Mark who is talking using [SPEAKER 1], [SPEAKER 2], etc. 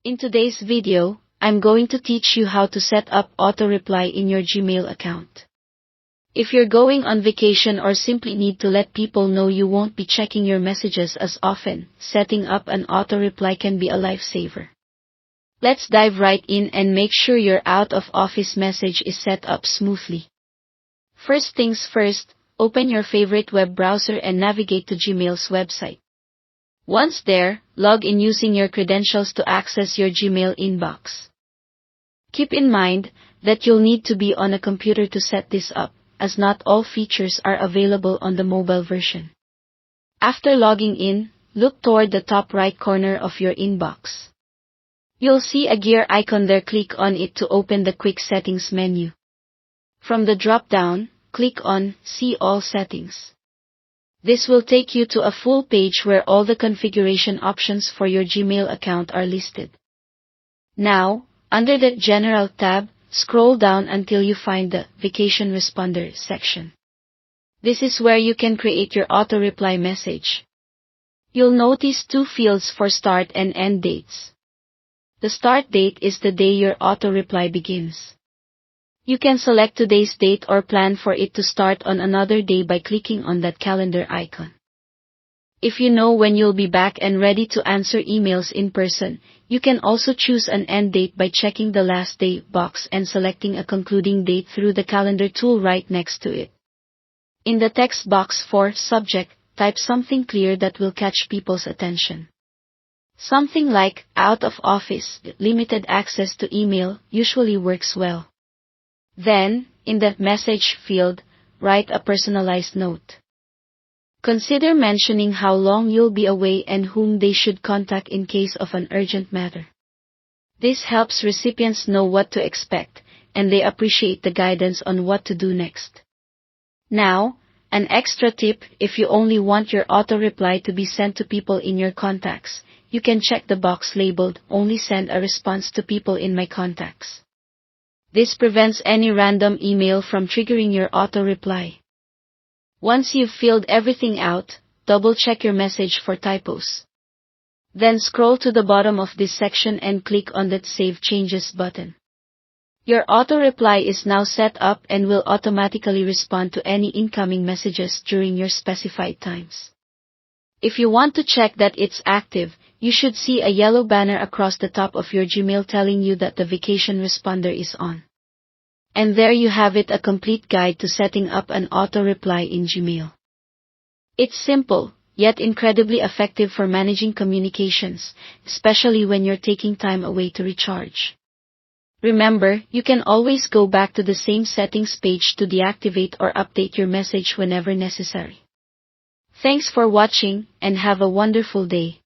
[SPEAKER 1] In today's video, I'm going to teach you how to set up auto-reply in your Gmail account. If you're going on vacation or simply need to let people know you won't be checking your messages as often, setting up an auto-reply can be a lifesaver. Let's dive right in and make sure your out-of-office message is set up smoothly. First things first, open your favorite web browser and navigate to Gmail's website. Once there, log in using your credentials to access your Gmail inbox. Keep in mind that you'll need to be on a computer to set this up, as not all features are available on the mobile version. After logging in, look toward the top right corner of your inbox. You'll see a gear icon there. Click on it to open the Quick Settings menu. From the drop-down, click on See All Settings. This will take you to a full page where all the configuration options for your Gmail account are listed. Now, under the General tab, scroll down until you find the Vacation Responder section. This is where you can create your auto-reply message. You'll notice two fields for start and end dates. The start date is the day your auto-reply begins. You can select today's date or plan for it to start on another day by clicking on that calendar icon. If you know when you'll be back and ready to answer emails in person, you can also choose an end date by checking the last day box and selecting a concluding date through the calendar tool right next to it. In the text box for subject, type something clear that will catch people's attention. Something like out of office, limited access to email usually works well. Then, in the message field, write a personalized note. Consider mentioning how long you'll be away and whom they should contact in case of an urgent matter. This helps recipients know what to expect, and they appreciate the guidance on what to do next. Now, an extra tip: if you only want your auto-reply to be sent to people in your contacts, you can check the box labeled Only Send a Response to People in My Contacts. This prevents any random email from triggering your auto-reply. Once you've filled everything out, double-check your message for typos. Then scroll to the bottom of this section and click on that Save Changes button. Your auto-reply is now set up and will automatically respond to any incoming messages during your specified times. If you want to check that it's active, you should see a yellow banner across the top of your Gmail telling you that the Vacation Responder is on. And there you have it, a complete guide to setting up an auto-reply in Gmail. It's simple, yet incredibly effective for managing communications, especially when you're taking time away to recharge. Remember, you can always go back to the same settings page to deactivate or update your message whenever necessary. Thanks for watching, and have a wonderful day.